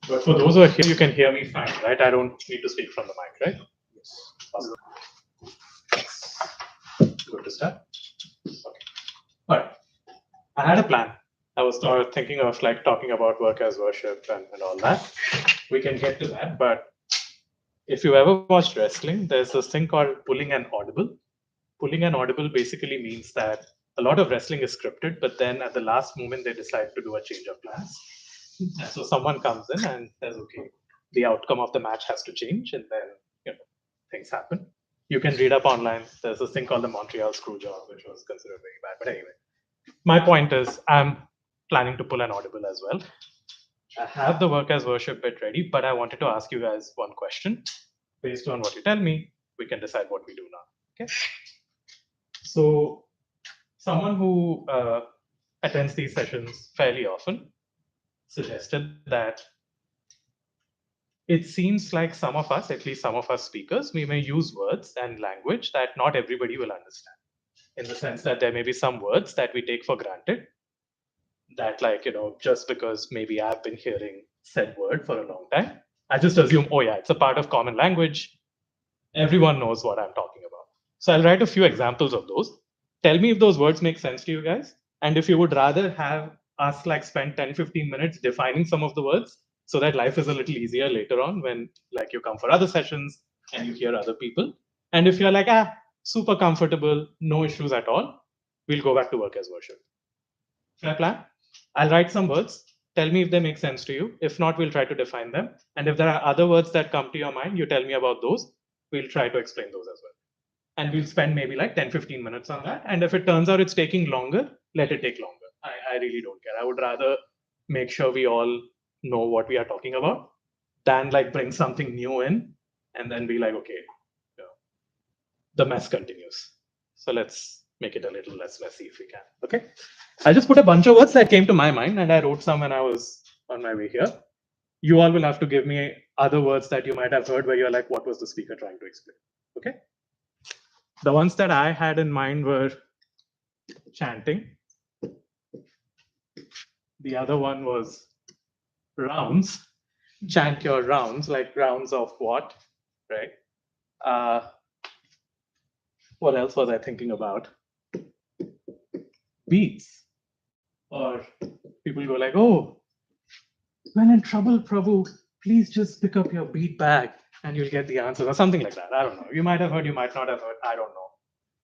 But for those who are here, you can hear me fine, right? I don't need to speak from the mic, right? Yes. Awesome. Good to start. Okay. All right. I had a plan. I was thinking of like talking about work as worship and all that. We can get to that, but if you ever watched wrestling, there's this thing called pulling an audible. Pulling an audible basically means that a lot of wrestling is scripted, but then at the last moment they decide to do a change of plans. And so someone comes in and says, okay, the outcome of the match has to change, and then things happen. You can read up online. There's this thing called the Montreal screw job, which was considered very bad. But anyway, my point is I'm planning to pull an audible as well. I have the work as worship bit ready, but I wanted to ask you guys one question. Based on what you tell me, we can decide what we do now. Okay. So, someone who attends these sessions fairly often suggested that it seems like some of us, at least some of us speakers, we may use words and language that not everybody will understand. In the sense that there may be some words that we take for granted that, like, just because maybe I've been hearing said word for a long time, I just assume, oh yeah, it's a part of common language. Everyone knows what I'm talking about. So I'll write a few examples of those. Tell me if those words make sense to you guys. And if you would rather have us like spend 10, 15 minutes defining some of the words so that life is a little easier later on when like you come for other sessions and you hear other people. And if you're like, super comfortable, no issues at all, we'll go back to work as worship. Fair plan? I'll write some words. Tell me if they make sense to you. If not, we'll try to define them. And if there are other words that come to your mind, you tell me about those. We'll try to explain those as well. And we'll spend maybe like 10, 15 minutes on that. And if it turns out it's taking longer, let it take longer. I really don't care. I would rather make sure we all know what we are talking about than like bring something new in and then be like, okay, the mess continues. So let's make it a little less messy if we can. Okay. I just put a bunch of words that came to my mind and I wrote some when I was on my way here. You all will have to give me other words that you might have heard where you're like, what was the speaker trying to explain? Okay. The ones that I had in mind were chanting. The other one was rounds. Chant your rounds, like rounds of what, right? What else was I thinking about? Beats. Or people go like, oh, when in trouble, Prabhu, please just pick up your beat bag and you'll get the answers, or something like that. I don't know. You might have heard, you might not have heard. I don't know.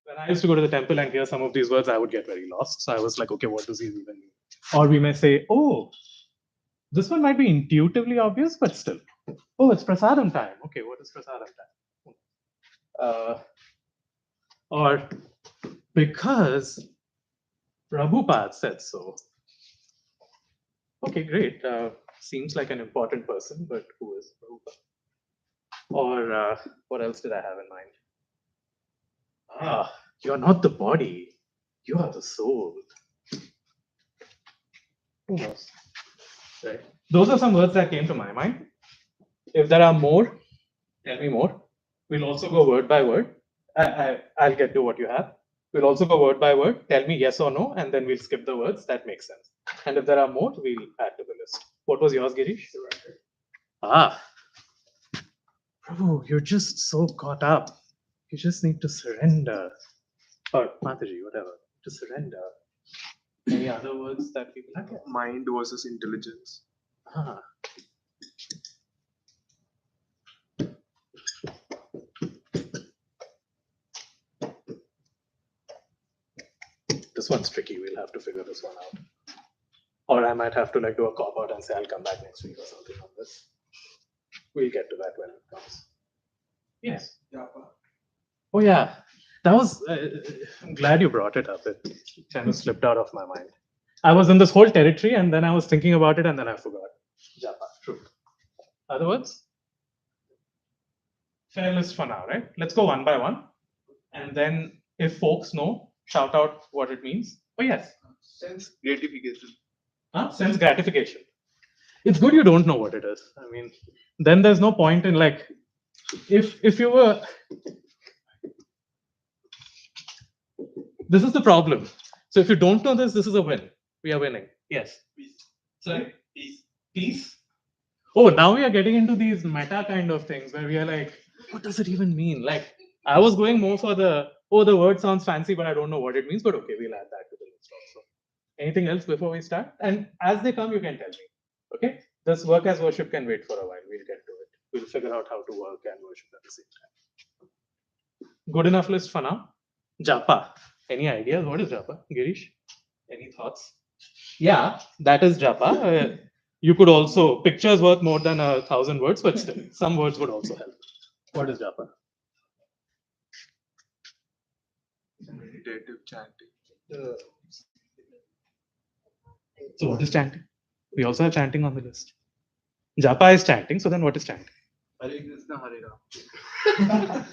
When I used to go to the temple and hear some of these words, I would get very lost. So I was like, okay, what does these even mean? Or we may say, oh, this one might be intuitively obvious, but still. Oh, it's prasadam time. Okay, what is prasadam time? Or because Prabhupada said so. Okay, great. Seems like an important person, but who is Prabhupada? Or what else did I have in mind? You're not the body, you are the soul. Who knows? Right. Those are some words that came to my mind. If there are more, tell me more. We'll also go word by word. I'll get to what you have. We'll also go word by word. Tell me yes or no, and then we'll skip the words that make sense. And if there are more, we'll add to the list. What was yours, Girish? Prabhu, you're just so caught up. You just need to surrender. Or Mataji, whatever. To surrender. Any other words that people have? Mind versus intelligence. This one's tricky. We'll have to figure this one out. Or I might have to like do a cop out and say I'll come back next week or something on this. We'll get to that when it comes. Yes. Oh yeah, that was. I'm glad you brought it up. It kind of slipped out of my mind. I was in this whole territory, and then I was thinking about it, and then I forgot. Japa, true. Other words? Fair list for now, right? Let's go one by one, and then if folks know, shout out what it means. Oh yes. Sense gratification. Sense gratification. It's good you don't know what it is. I mean, then there's no point in like, if you were. This is the problem. So if you don't know this is a win. We are winning. Yes. Peace. Sorry? Peace. Peace. Oh, now we are getting into these meta kind of things where we are like, what does it even mean? Like, I was going more for the word sounds fancy, but I don't know what it means. But okay, we'll add that to the list also. Anything else before we start? And as they come, you can tell me. Okay, this work as worship can wait for a while. We'll get to it. We'll figure out how to work and worship at the same time. Good enough list for now. Japa. Any ideas? What is Japa? Girish? Any thoughts? Yeah, that is Japa. You could also, pictures worth more than 1,000 words, but still, some words would also help. What is Japa? Meditative chanting. So, what is chanting? We also have chanting on the list. Japa is chanting, so then what is chanting? Hare Krishna, Hare Ram.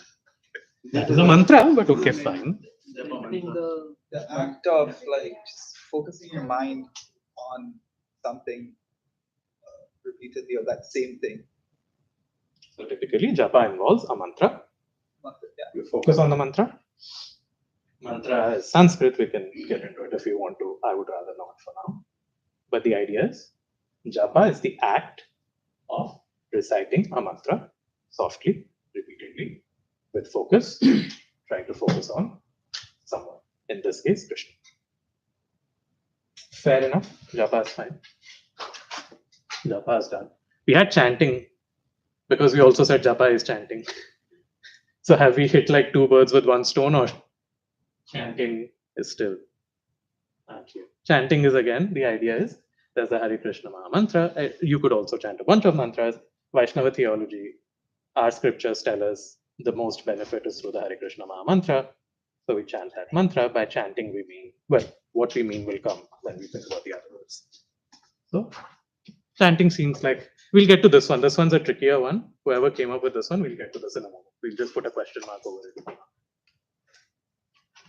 That is a mantra, but okay, fine. I think the act of like just focusing your mind on something repeatedly or that same thing. So, typically, Japa involves a mantra. Yeah. You focus on the mantra. Mantra is Sanskrit, we can get into it if you want to. I would rather not for now. But the idea is Japa is the act of reciting a mantra softly, repeatedly, with focus, trying to focus on someone. In this case, Krishna. Fair enough. Japa is fine. Japa is done. We had chanting because we also said Japa is chanting. So have we hit like two birds with one stone, or chanting is still clear? Chanting is again, the idea is there's the Hare Krishna Maha Mantra. You could also chant a bunch of mantras. Vaishnava theology, our scriptures tell us the most benefit is through the Hare Krishna Maha Mantra. So we chant that mantra. By chanting, we mean, well, what we mean will come when we think about the other words. So chanting seems like, we'll get to this one. This one's a trickier one. Whoever came up with this one, we'll get to this in a moment. We'll just put a question mark over it.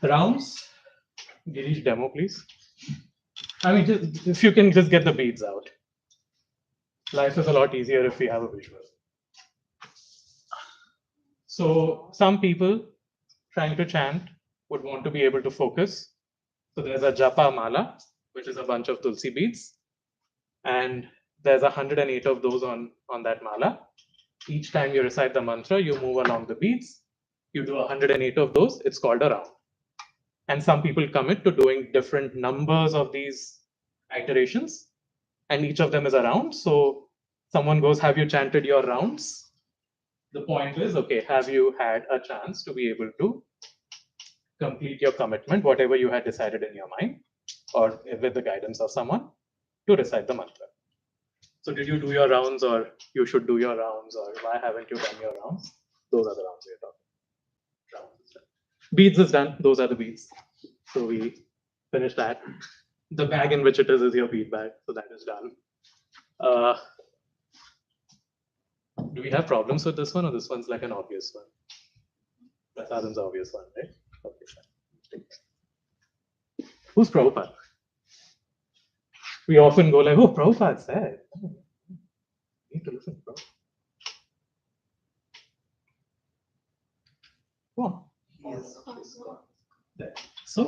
Rounds. Girish, demo, please. I mean, just, if you can just get the beads out. Life is a lot easier if we have a visual. So some people trying to chant would want to be able to focus. So there's a japa mala, which is a bunch of tulsi beads. And there's 108 of those on that mala. Each time you recite the mantra, you move along the beads. You do 108 of those, it's called a round. And some people commit to doing different numbers of these iterations, and each of them is a round. So someone goes, have you chanted your rounds? The point is, okay, have you had a chance to be able to complete your commitment, whatever you had decided in your mind, or with the guidance of someone, to recite the mantra? So did you do your rounds, or you should do your rounds, or why haven't you done your rounds? Those are the rounds we're talking. Rounds is done. Beads is done. Those are the beads. So we finish that. The bag in which it is your bead bag. So that is done. Do we have problems with this one, or this one's like an obvious one? Prasadam's obvious one, right? Okay, fine. Who's Prabhupada? We often go like, oh, Prabhupada said. Need to listen to Prabhupada. Go on. So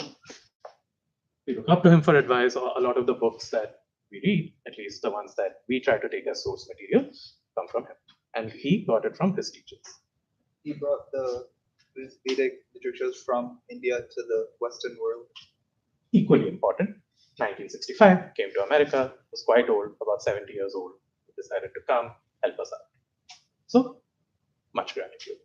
we look up to him for advice. Or a lot of the books that we read, at least the ones that we try to take as source material, come from him. And he got it from his teachers. He brought the Vedic literatures from India to the Western world. Equally important, 1965, came to America, was quite old, about 70 years old, decided to come, help us out. So, much gratitude.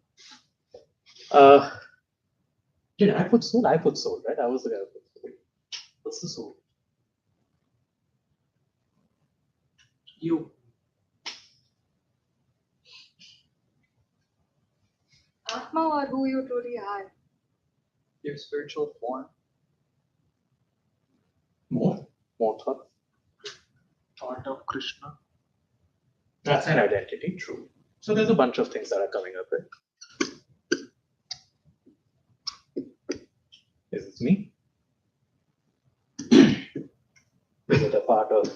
Did I put soul? I put soul, right? I was the guy who put soul. What's the soul? You. Atma, or who you truly are. Your spiritual form. More thought. Thought of Krishna. That's an identity, true. So there's a bunch of things that are coming up with. Is it me? Is it a part of?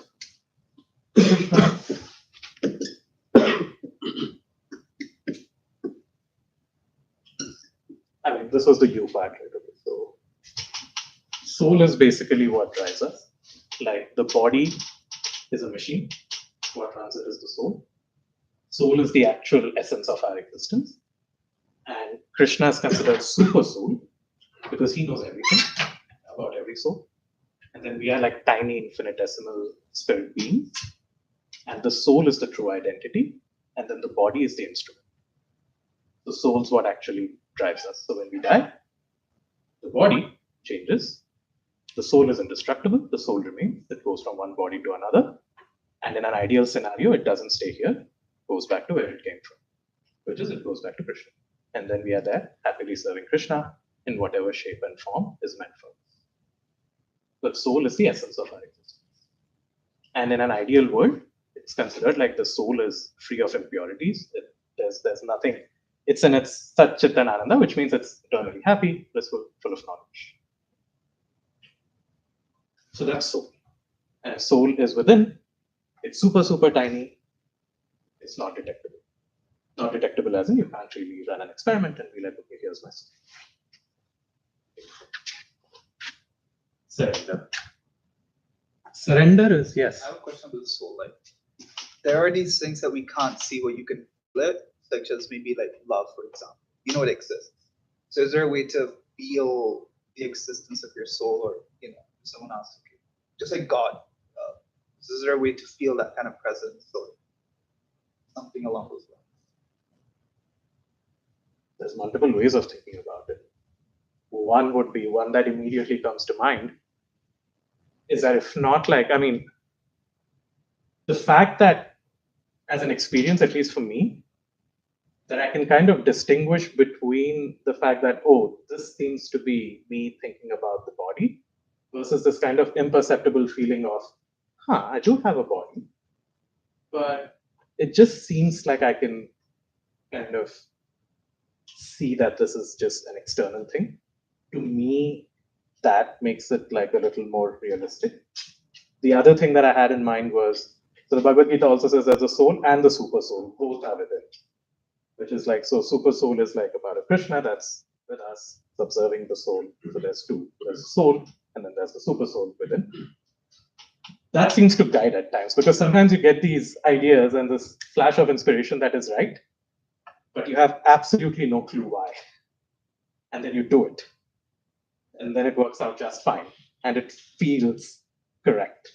I mean, this was the you part, right? Okay, so soul is basically what drives us. Like the body is a machine. What runs it is the soul. Soul is the actual essence of our existence. And Krishna is considered super soul because he knows everything about every soul. And then we are like tiny infinitesimal spirit beings. And the soul is the true identity. And then the body is the instrument. The soul is what actually drives us. So when we die, the body changes. The soul is indestructible. The soul remains. It goes from one body to another. And in an ideal scenario, it doesn't stay here. It goes back to where it came from, which is it goes back to Krishna. And then we are there happily serving Krishna in whatever shape and form is meant for us. But soul is the essence of our existence. And in an ideal world, it's considered like the soul is free of impurities. There's nothing. It's in its Sat Chit and Ananda, which means it's eternally happy, blissful, full of knowledge. So that's soul. And soul is within. It's super, super tiny. It's not detectable. Not detectable as in you can't really run an experiment and be like, okay, here's my soul. Surrender. Surrender is yes. I have a question about the soul. Like, there are these things that we can't see, but you can feel it, such as maybe like love, for example. You know it exists. So, is there a way to feel the existence of your soul, or someone else? Just like God. So is there a way to feel that kind of presence, or something along those lines? There's multiple ways of thinking about it. One would be one that immediately comes to mind is that if not like, I mean, the fact that as an experience, at least for me, that I can kind of distinguish between the fact that, oh, this seems to be me thinking about the body versus this kind of imperceptible feeling of, I do have a body. But it just seems like I can kind of see that this is just an external thing. To me, that makes it like a little more realistic. The other thing that I had in mind was, so the Bhagavad Gita also says there's a soul and the super soul, both are within. Which is like, so super soul is like a part of Krishna that's with us, it's observing the soul. So there's two. There's the soul, and then there's the super soul within. That seems to guide at times, because sometimes you get these ideas and this flash of inspiration that is right, but you have absolutely no clue why. And then you do it. And then it works out just fine. And it feels correct.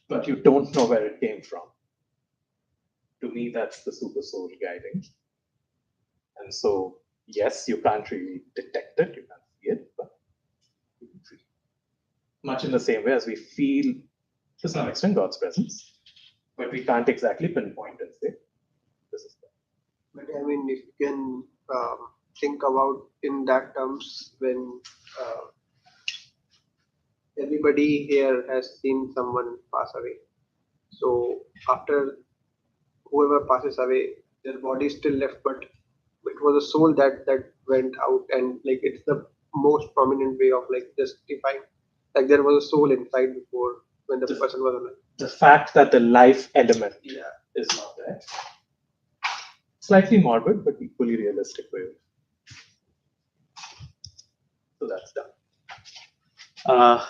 But you don't know where it came from. To me, that's the super soul guiding. And so, yes, you can't really detect it, you can't see it, but you can feel it. Much in the same way as we feel, to some extent, God's presence, but we can't exactly pinpoint and say, this is God. But I mean, if you can think about in that terms, when everybody here has seen someone pass away. So after whoever passes away, their body is still left, but it was a soul that went out, and like it's the most prominent way of like justifying. Like there was a soul inside before when the person was alive. The fact that the life element is not there. Slightly morbid, but equally realistic way. So that's done.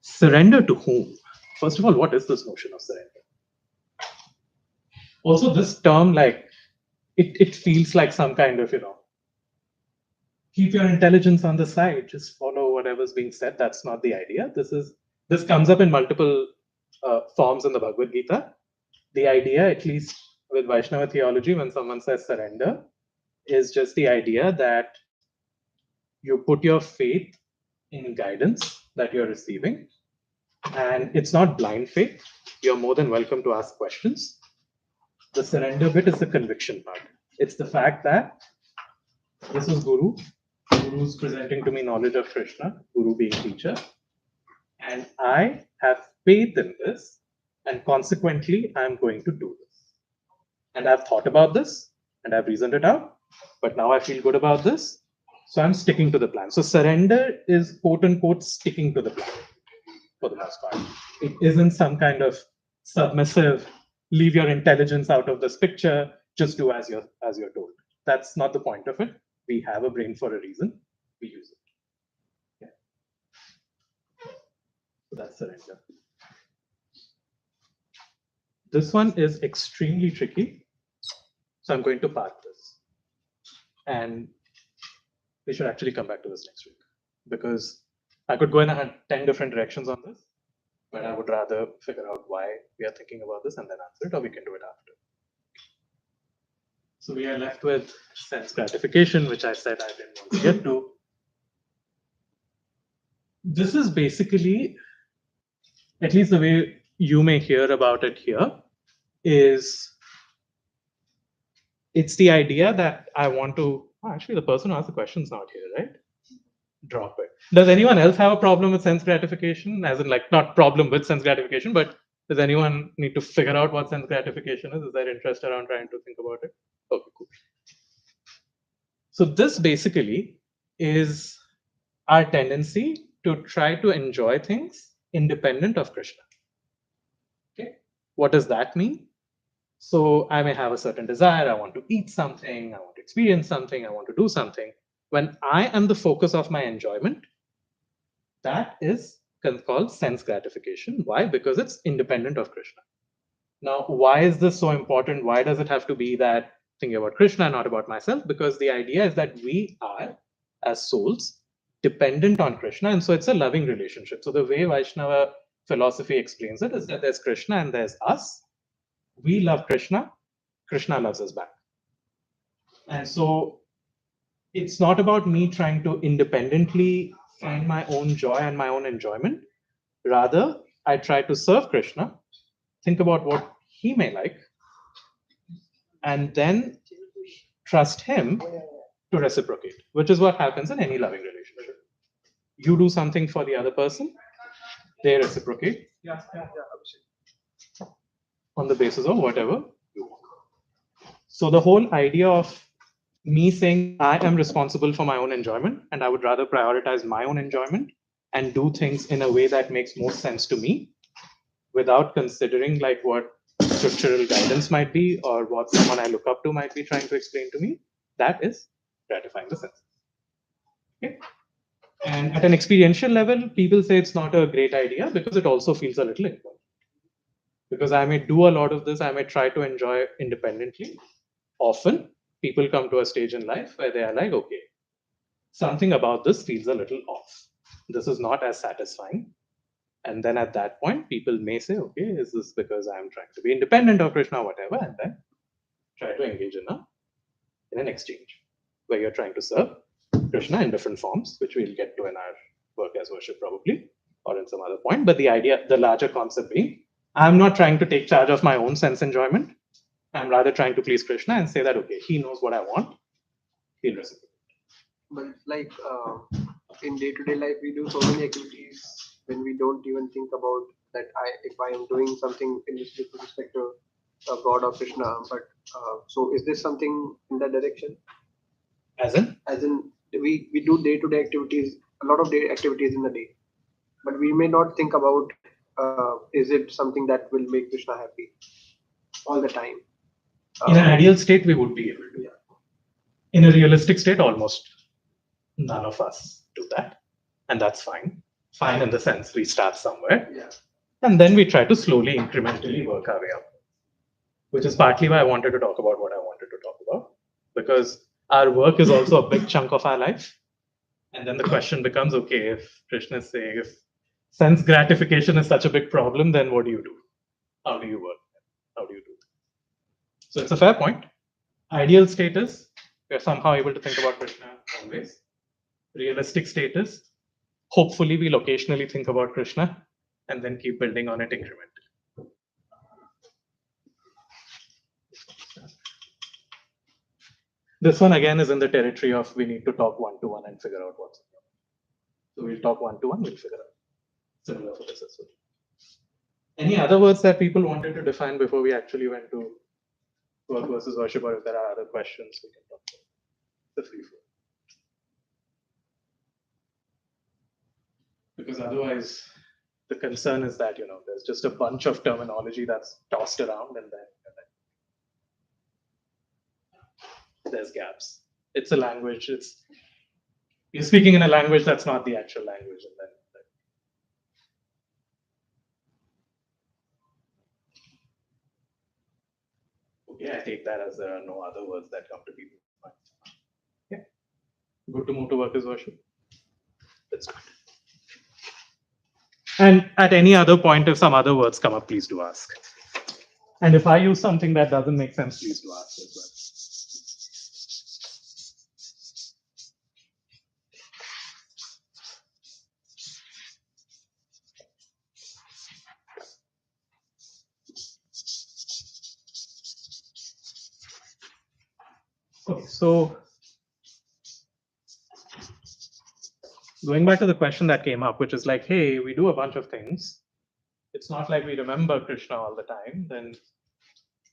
Surrender to whom? First of all, what is this notion of surrender? Also, this term, like, it feels like some kind of, keep your intelligence on the side, just follow whatever's being said. That's not the idea. This comes up in multiple forms in the Bhagavad Gita. The idea, at least with Vaishnava theology, when someone says surrender, is just the idea that you put your faith in guidance that you're receiving. And it's not blind faith. You're more than welcome to ask questions. The surrender bit is the conviction part. It's the fact that this is Guru. Guru's presenting to me knowledge of Krishna, Guru being teacher. And I have faith in this, and consequently, I'm going to do this. And I've thought about this, and I've reasoned it out, but now I feel good about this, so I'm sticking to the plan. So surrender is quote unquote sticking to the plan for the most part. It isn't some kind of submissive, leave your intelligence out of this picture, just do as you're told. That's not the point of it. We have a brain for a reason. We use it. Yeah. So that's surrender. This one is extremely tricky. So I'm going to park this. And we should actually come back to this next week, because I could go in 10 different directions on this, but I would rather figure out why we are thinking about this and then answer it, or we can do it after. So we are left with sense gratification, which I said I didn't want to get to. This is basically, at least the way you may hear about it here, is it's the idea that I want to, actually the person who asked the question is not here, right? Drop it. Does anyone else have a problem with sense gratification? As in, like, not problem with sense gratification, but does anyone need to figure out what sense gratification is? Is there interest around trying to think about it? Okay, cool. So this basically is our tendency to try to enjoy things independent of Krishna. Okay, what does that mean? So I may have a certain desire, I want to eat something, I want to experience something, I want to do something. When I am the focus of my enjoyment, that is called sense gratification. Why? Because it's independent of Krishna. Now, why is this so important? Why does it have to be that thinking about Krishna, not about myself? Because the idea is that we are, as souls, dependent on Krishna. And so it's a loving relationship. So the way Vaishnava philosophy explains it is that there's Krishna and there's us. We love Krishna, Krishna loves us back. And so it's not about me trying to independently find my own joy and my own enjoyment. Rather, I try to serve Krishna, think about what he may like, and then trust him to reciprocate, which is what happens in any loving relationship. You do something for the other person, they reciprocate on the basis of whatever you want. So the whole idea of me saying I am responsible for my own enjoyment and I would rather prioritize my own enjoyment and do things in a way that makes most sense to me without considering like what scriptural guidance might be or what someone I look up to might be trying to explain to me, that is gratifying the senses. Okay? And at an experiential level, people say it's not a great idea because it also feels a little important. Because I may do a lot of this, I may try to enjoy independently. Often, people come to a stage in life where they are like, okay, something about this feels a little off. This is not as satisfying. And then at that point, people may say, okay, is this because I'm trying to be independent of Krishna or whatever? And then try to engage in an exchange where you're trying to serve Krishna in different forms, which we'll get to in our work as worship probably, or in some other point. But the idea, the larger concept being, I'm not trying to take charge of my own sense enjoyment. I'm rather trying to please Krishna and say that, okay, he knows what I want, he'll reciprocate. But like in day-to-day life, we do so many activities when we don't even think about that. If I am doing something in this with respect to God or Krishna, but so is this something in that direction? As in? As in, we do day-to-day activities, a lot of day activities in the day, but we may not think about is it something that will make Krishna happy all the time. In an ideal state, we would be able to. Yeah. In a realistic state, almost none of us do that. And that's fine. Fine in the sense we start somewhere. Yeah. And then we try to slowly, incrementally work our way up. Which is partly why I wanted to talk about what I wanted to talk about. Because our work is also a big chunk of our life. And then the question becomes, okay, if Krishna is saying, if sense gratification is such a big problem, then what do you do? How do you work? How do you do that? So it's a fair point. Ideal state is we're somehow able to think about Krishna always. Realistic state is hopefully we'll occasionally think about Krishna and then keep building on it incrementally. This one again is in the territory of we need to talk one-to-one and figure out what's going on. So we'll talk one-to-one, we'll figure out. Similar for this as well. Any other words that people wanted to define before we actually went to work versus worship, or if there are other questions we can talk about? The free flow. Because otherwise, the concern is that there's just a bunch of terminology that's tossed around, and then there's gaps. It's a language. You're speaking in a language that's not the actual language, and then. Okay, I take that as there are no other words that come to people's mind. Yeah. Good to move to work is worship. That's good. And at any other point, if some other words come up, please do ask. And if I use something that doesn't make sense, please do ask as well. Okay, so going back to the question that came up, which is like, hey, we do a bunch of things. It's not like we remember Krishna all the time. Then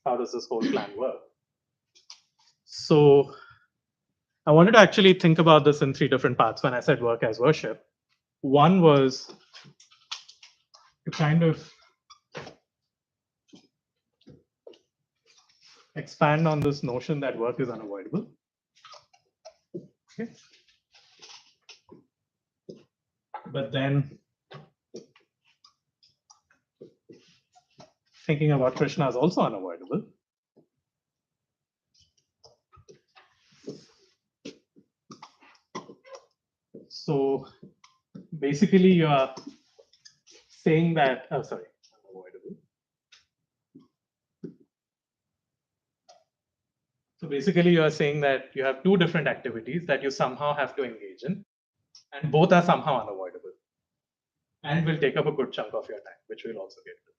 how does this whole plan work? So I wanted to actually think about this in 3 different parts when I said work as worship. One was to kind of expand on this notion that work is unavoidable. Okay. But then thinking about Krishna is also unavoidable. So basically you are saying that, unavoidable. So basically you are saying that you have 2 different activities that you somehow have to engage in, and both are somehow unavoidable and will take up a good chunk of your time, which we'll also get to.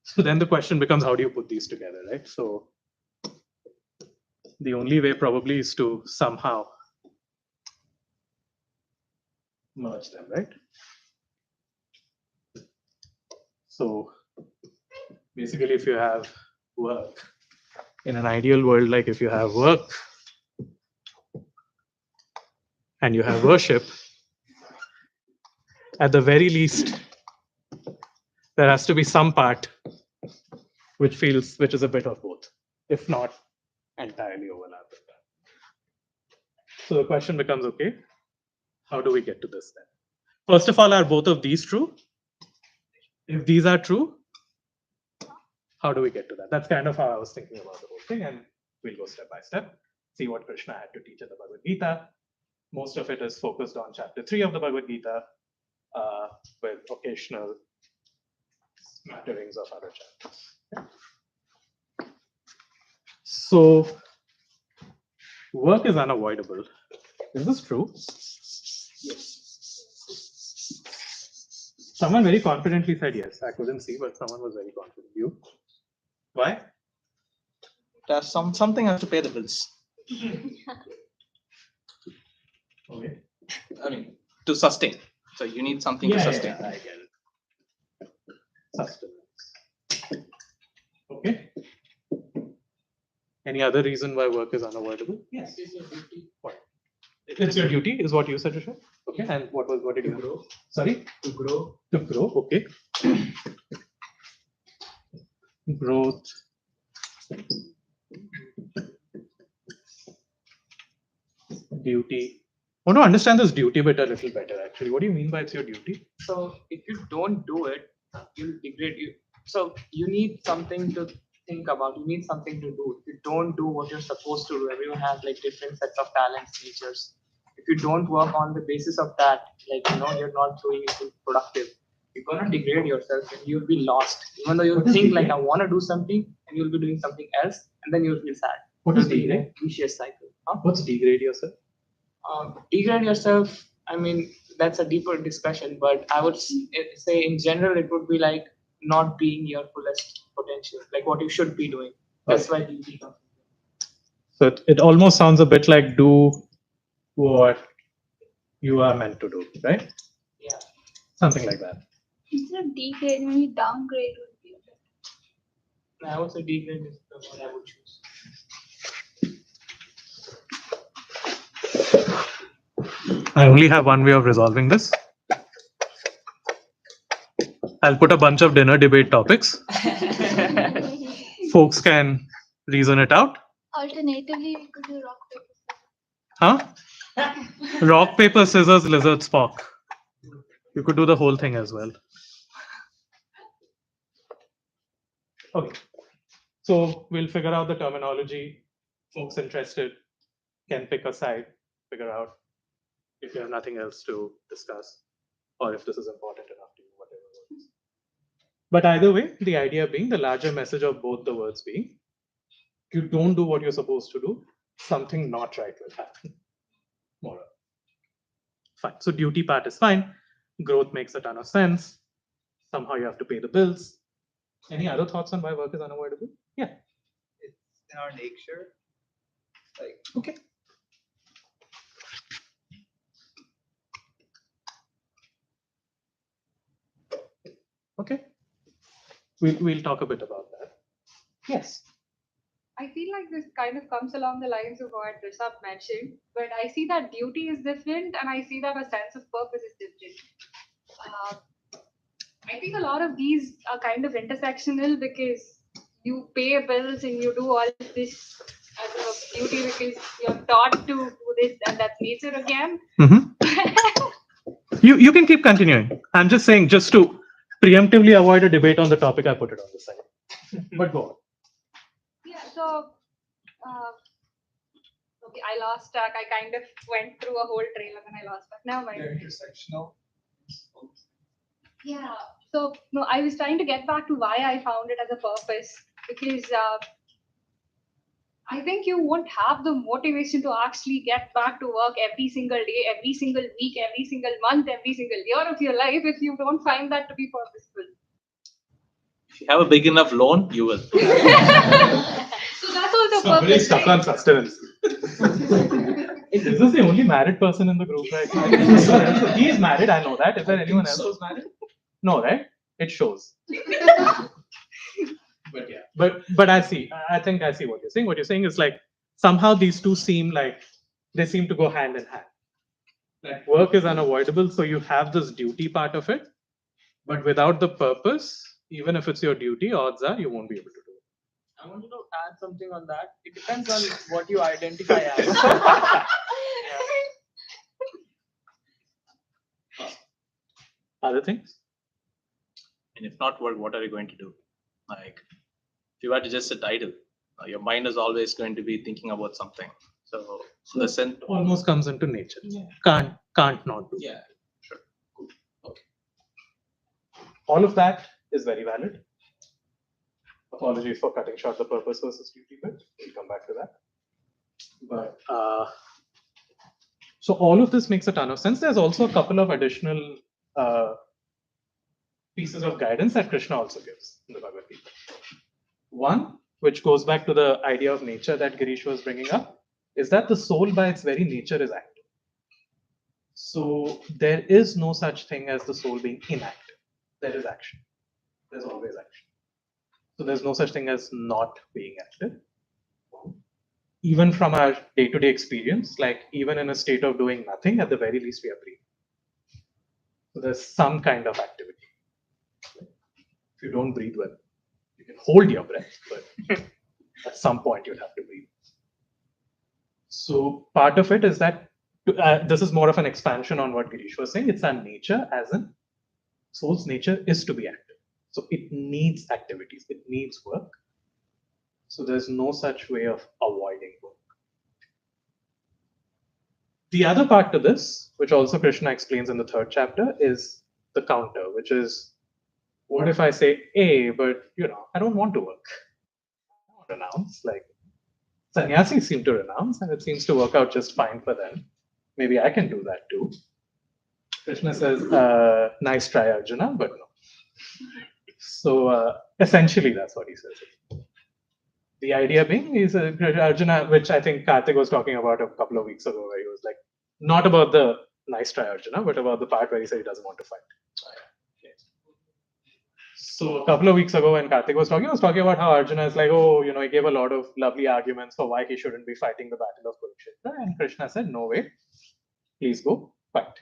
So then the question becomes, how do you put these together, right? So the only way probably is to somehow merge them, right? So basically, if you have work, in an ideal world, like if you have work and you have worship, at the very least, there has to be some part which is a bit of both, if not entirely overlapping. So the question becomes, okay, how do we get to this then? First of all, are both of these true? If these are true, how do we get to that? That's kind of how I was thinking about the whole thing, and we'll go step by step, see what Krishna had to teach in the Bhagavad Gita. Most of it is focused on chapter 3 of the Bhagavad Gita, with occasional smatterings of other chapters. Okay. So, work is unavoidable. Is this true? Yes. Someone very confidently said yes. I couldn't see, but someone was very confident. You? Why? There's something has to pay the bills. Okay. I mean, to sustain. So you need something to sustain. Yeah, I get it. Sustenance. Okay. Any other reason why work is unavoidable? Yes. It's your duty What? It's your duty, is what you said, Rishabh? Okay. And what did to you grow. Sorry? To grow. To grow. Okay. Growth. Duty. I want to understand this duty bit a little better, actually. What do you mean by it's your duty? So if you don't do it, you'll degrade you. So you need something to think about. You need something to do. If you don't do what you're supposed to do, everyone has like different sets of talents, natures. If you don't work on the basis of that, like you're not doing anything productive, you're gonna degrade yourself and you'll be lost. Even though you What is think like degrade? I want to do something, and you'll be doing something else, and then you'll feel sad. What is It'll be degrade? like vicious cycle. Huh? What's degrade yourself? Degrade yourself, I mean, that's a deeper discussion, but I would say in general, it would be like not being your fullest potential, like what you should be doing. That's why you become. So it almost sounds a bit like do what you are meant to do, right? Yeah. Something like that. Instead of degrade, maybe downgrade would be better. I would say degrade is the one I would choose. I only have one way of resolving this. I'll put a bunch of dinner debate topics. Folks can reason it out. Alternatively, we could do rock, paper, Huh? Rock, paper, scissors, lizard, Spock. You could do the whole thing as well. Okay. So we'll figure out the terminology. Folks interested can pick a side, figure out if you have nothing else to discuss, or if this is important enough to you, whatever it is. But either way, the idea being the larger message of both the words being, if you don't do what you're supposed to do, something not right will happen. More or less. Fine. So duty part is fine. Growth makes a ton of sense. Somehow you have to pay the bills. Any other thoughts on why work is unavoidable? Yeah. It's in our nature. Like, Okay. Okay. We'll talk a bit about that. Yes. I feel like this kind of comes along the lines of what Rishabh mentioned, but I see that duty is different and I see that a sense of purpose is different. I think a lot of these are kind of intersectional because you pay bills and you do all this as a duty because you're taught to do this and that's nature again. You can keep continuing. I'm just saying, just to preemptively avoid a debate on the topic, I put it on the side. But go on. Yeah, so okay, I lost track. I kind of went through a whole trail and then I lost track. Never mind. intersectional. Yeah. So no, I was trying to get back to why I found it as a purpose because I think you won't have the motivation to actually get back to work every single day, every single week, every single month, every single year of your life if you don't find that to be purposeful. If you have a big enough loan, you will. So that's also Somebody purpose. stuck Right? on sustenance. Is this the only married person in the group right now? Is there anyone else? He is married, I know that. Is there anyone else who's married? No, right? It shows. But yeah, but I see. I think I see what you're saying. What you're saying is like somehow these two seem like they seem to go hand in hand. Like work is unavoidable, so you have this duty part of it, but without the purpose, even if it's your duty, odds are you won't be able to do it. I wanted to add something on that. It depends on what you identify as. Other things? And if not work, what are you going to do? Like, if you were to just sit idle, your mind is always going to be thinking about something. So, the sense. Almost comes into nature. Yeah. Can't not do. Yeah, sure. Cool. Okay. All of that is very valid. Apologies for cutting short the purpose versus duty bit. We'll come back to that. But so all of this makes a ton of sense. There's also a couple of additional pieces of guidance that Krishna also gives in the Bhagavad Gita. One, which goes back to the idea of nature that Girish was bringing up, is that the soul by its very nature is active. So there is no such thing as the soul being inactive. There is action. There's always action. So there's no such thing as not being active. Even from our day-to-day experience, like even in a state of doing nothing, at the very least we are breathing. So there's some kind of activity. If you don't breathe well, you can hold your breath, but at some point you'll have to breathe. So part of it is that this is more of an expansion on what Girish was saying. It's our nature, as in soul's nature is to be active. So it needs activities, it needs work. So there's no such way of avoiding work. The other part to this, which also Krishna explains in the 3rd chapter, is the counter, which is what if I say A, but I don't want to work. I don't renounce. Like sannyasis seem to renounce, and it seems to work out just fine for them. Maybe I can do that too. Krishna says, nice try, Arjuna, but no. So essentially, that's what he says. The idea being is Arjuna, which I think Karthik was talking about a couple of weeks ago, where he was like, not about the nice try, Arjuna, but about the part where he said he doesn't want to fight. So a couple of weeks ago, when Karthik was talking about how Arjuna is like, oh, he gave a lot of lovely arguments for why he shouldn't be fighting the battle of Kurukshetra, and Krishna said, no way, please go fight.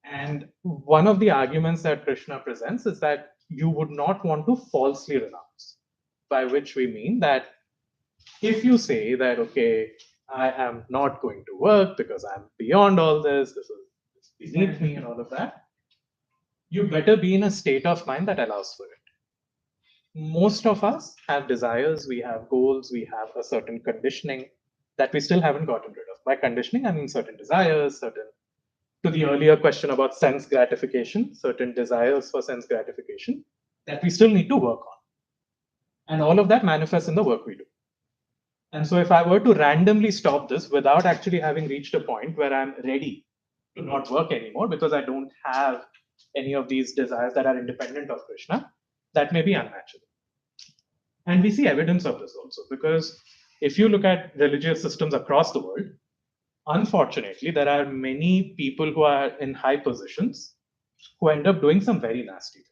And one of the arguments that Krishna presents is that you would not want to falsely renounce, by which we mean that if you say that, okay, I am not going to work because I'm beyond all this is beneath me and all of that, you better be in a state of mind that allows for it. most of us have desires, we have goals, we have a certain conditioning that we still haven't gotten rid of. By conditioning, I mean certain desires, certain, to the earlier question about sense gratification, certain desires for sense gratification that we still need to work on. And all of that manifests in the work we do. And so if I were to randomly stop this without actually having reached a point where I'm ready to not work anymore because I don't have any of these desires that are independent of Krishna, that may be unnatural. And we see evidence of this also because if you look at religious systems across the world, unfortunately, there are many people who are in high positions who end up doing some very nasty things.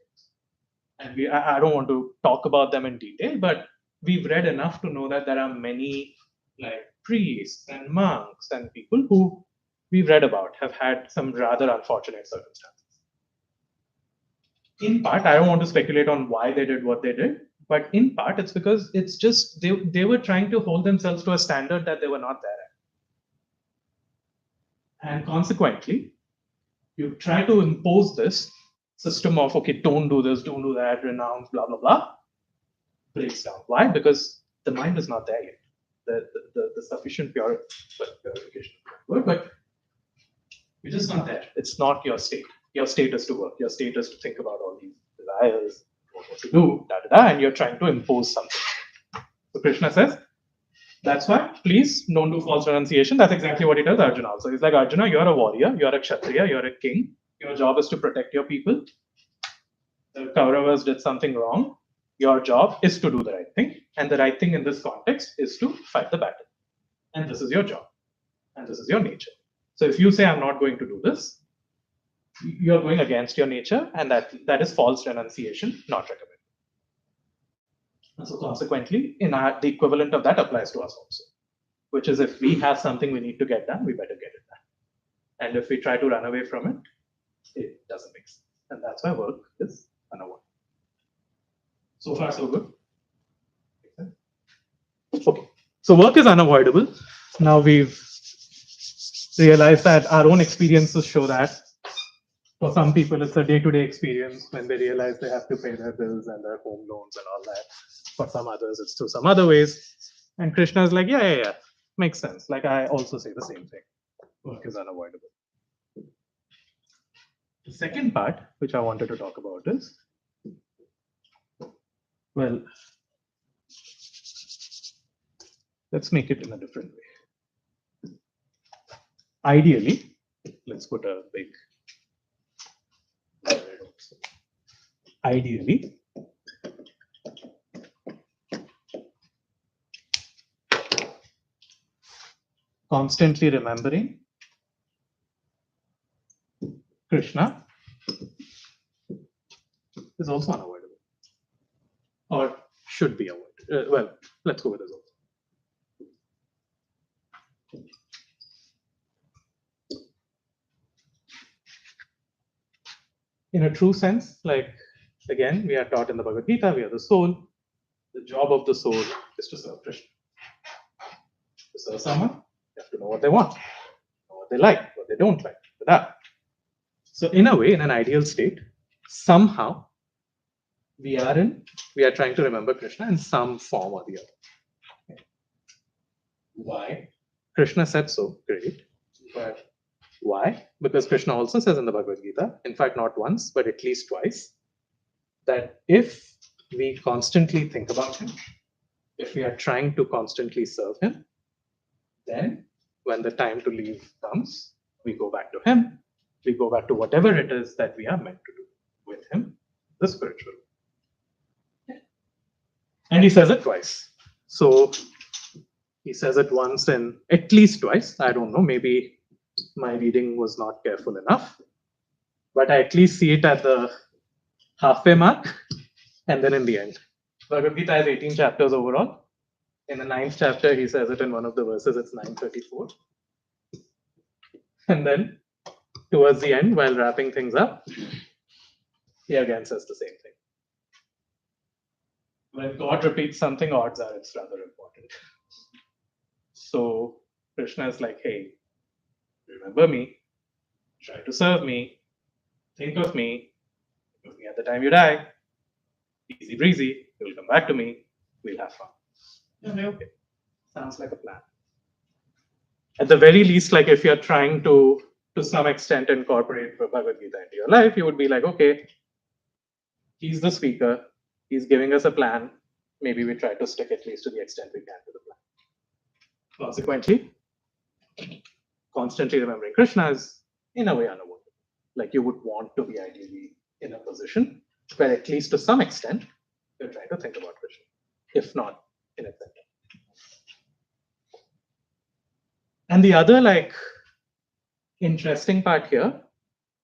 And I don't want to talk about them in detail, but we've read enough to know that there are many like priests and monks and people who we've read about have had some rather unfortunate circumstances. In part, I don't want to speculate on why they did what they did, but in part, it's because it's just they were trying to hold themselves to a standard that they were not there at. And consequently, you try to impose this system of, okay, don't do this, don't do that, renounce, blah, blah, blah, breaks down. Why? Because the mind is not there yet. The sufficient purification, but you're just not there. It's not your state. Your state is to work. Your state is to think about all these desires, what to do, and you're trying to impose something. So Krishna says, that's why, please don't do false renunciation. That's exactly what he tells Arjuna. So he's like, Arjuna, you're a warrior, you're a Kshatriya, you're a king. Your job is to protect your people. The Kauravas did something wrong. Your job is to do the right thing. And the right thing in this context is to fight the battle. And this is your job. And this is your nature. So if you say, I'm not going to do this, you're going against your nature, and that is false renunciation, not recommended. And so consequently, the equivalent of that applies to us also, which is if we have something we need to get done, we better get it done. And if we try to run away from it, it doesn't make sense. And that's why work is unavoidable. So far, so good. Okay. So work is unavoidable. Now we've realized that our own experiences show that. For some people, it's a day-to-day experience when they realize they have to pay their bills and their home loans and all that. For some others, it's through some other ways. And Krishna is like, yeah, makes sense. Like I also say the same thing. Work is unavoidable. The second part, which I wanted to talk about is, well, let's make it in a different way. Ideally, let's put a big, ideally, constantly remembering Krishna is also unavoidable, or should be avoided. Well, let's go with this also. In a true sense, like again, we are taught in the Bhagavad Gita, we are the soul. The job of the soul is to serve Krishna. To serve someone, you have to know what they want, know what they like, what they don't like. So in a way, in an ideal state, somehow we are trying to remember Krishna in some form or the other. Why? Krishna said so, great. But why? Because Krishna also says in the Bhagavad Gita, in fact, not once, but at least twice, that if we constantly think about him, if we are trying to constantly serve him, then when the time to leave comes, we go back to him. We go back to whatever it is that we are meant to do with him, the spiritual. And he says it twice. So he says it once and at least twice. I don't know, maybe my reading was not careful enough, but I at least see it at the halfway mark and then in the end. Bhagavad Gita has 18 chapters overall. In the 9th chapter, he says it in one of the verses, it's 934. And then towards the end, while wrapping things up, he again says the same thing. When God repeats something, odds are it's rather important. So Krishna is like, hey, remember me, try to serve me, think of me at the time you die. Easy breezy. You'll come back to me. We'll have fun. Yeah, okay. Sounds like a plan. At the very least, like if you're trying to some extent, incorporate Bhagavad Gita into your life, you would be like, okay, he's the speaker. He's giving us a plan. Maybe we try to stick at least to the extent we can to the plan. Consequently, constantly remembering Krishna is in a way unavoidable. Like you would want to be ideally in a position where at least to some extent you're trying to think about Krishna, if not in a second. And the other like interesting part here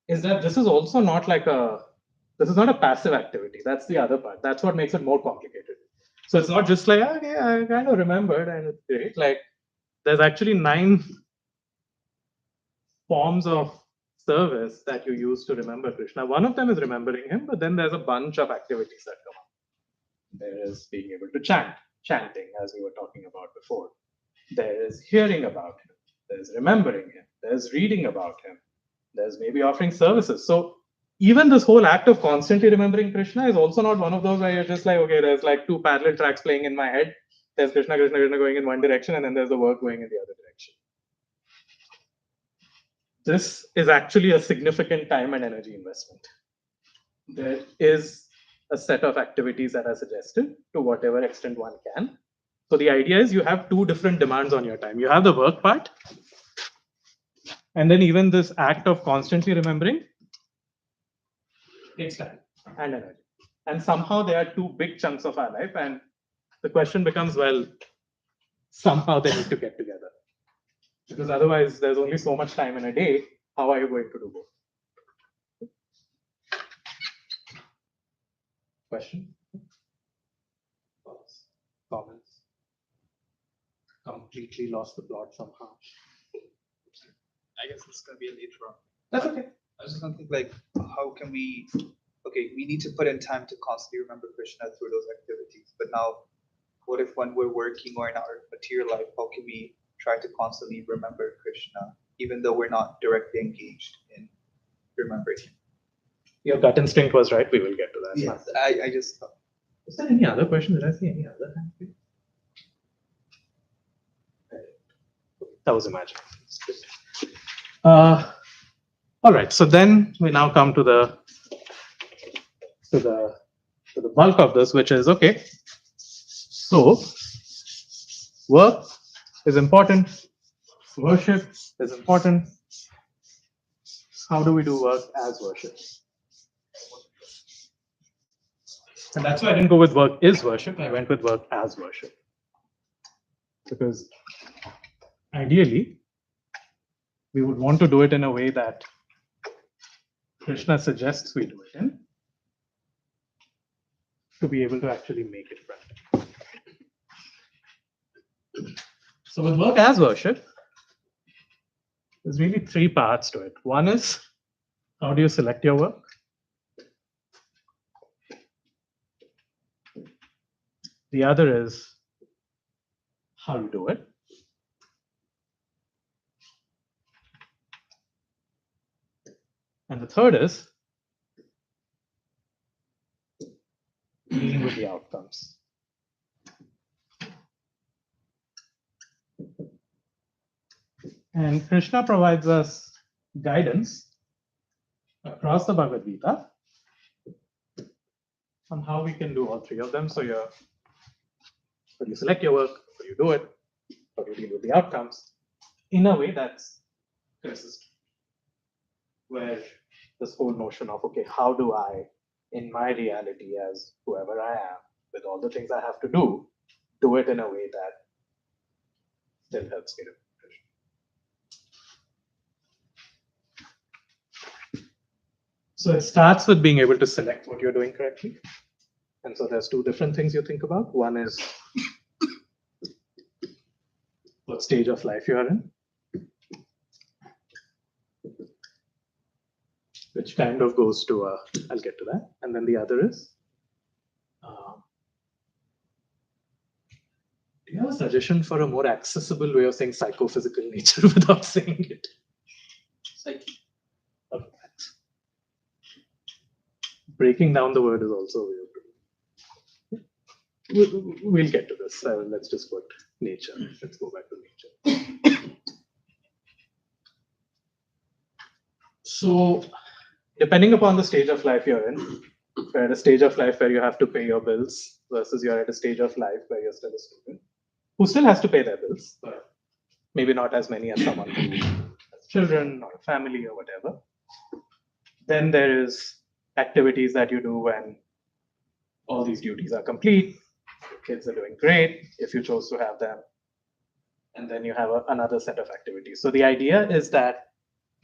is that this is also not like this is not a passive activity. That's the other part. That's what makes it more complicated. So it's not just like, okay, I kind of remembered and it's great. Like there's actually 9 forms of service that you use to remember Krishna. One of them is remembering him, but then there's a bunch of activities that come up. There is being able to chant, chanting, as we were talking about before. There is hearing about him. There's remembering him. There's reading about him. There's maybe offering services. So even this whole act of constantly remembering Krishna is also not one of those where you're just like, okay, there's like 2 parallel tracks playing in my head. There's Krishna, Krishna, Krishna going in one direction, and then there's the work going in the other direction. This is actually a significant time and energy investment. There is a set of activities that are suggested to whatever extent one can. So the idea is you have 2 different demands on your time. You have the work part, and then even this act of constantly remembering takes time and energy. And somehow they are 2 big chunks of our life, and the question becomes, well, somehow they need to get together. Because otherwise, there's only so much time in a day. How are you going to do both? Question? Thoughts? Comments? Completely lost the plot somehow. I guess it's gonna be a later on. That's okay. I was just gonna think like, how can we? Okay, we need to put in time to constantly remember Krishna through those activities. But now, what if when we're working or in our material life, how can we try to constantly remember Krishna, even though we're not directly engaged in remembering him? Your gut instinct was right. We will get to that. Yes, I just thought. Is there any other question? Did I see any other? That was imaginary. All right. So then we now come to the bulk of this, which is okay. So work is important. Worship is important. How do we do work as worship? And that's why I didn't go with work is worship. I went with work as worship. Because ideally, we would want to do it in a way that Krishna suggests we do it in, to be able to actually make it right. So with work as worship, there's really 3 parts to it. One is, how do you select your work? The other is how you do it. And the third is dealing with the outcomes. And Krishna provides us guidance across the Bhagavad Gita on how we can do all 3 of them. So how do you select your work, how do you do it, how do you deal with the outcomes, in a way that's consistent. Where this whole notion of, okay, how do I, in my reality as whoever I am, with all the things I have to do it in a way that still helps me to Krishna. So it starts with being able to select what you're doing correctly. And so there's 2 different things you think about. One is what stage of life you are in, which kind of goes to, I'll get to that. And then the other is, do you have a suggestion for a more accessible way of saying psychophysical nature without saying it? Psyche. Okay, thanks. Breaking down the word is also a way of doing it. we'll get to this. Let's just put nature. Let's go back to nature. So, depending upon the stage of life you're in, if you're at a stage of life where you have to pay your bills versus you're at a stage of life where you're still a student who still has to pay their bills, but maybe not as many as someone who has children or a family or whatever. Then there is activities that you do when all these duties are complete. Your kids are doing great if you chose to have them. And then you have another set of activities. So the idea is that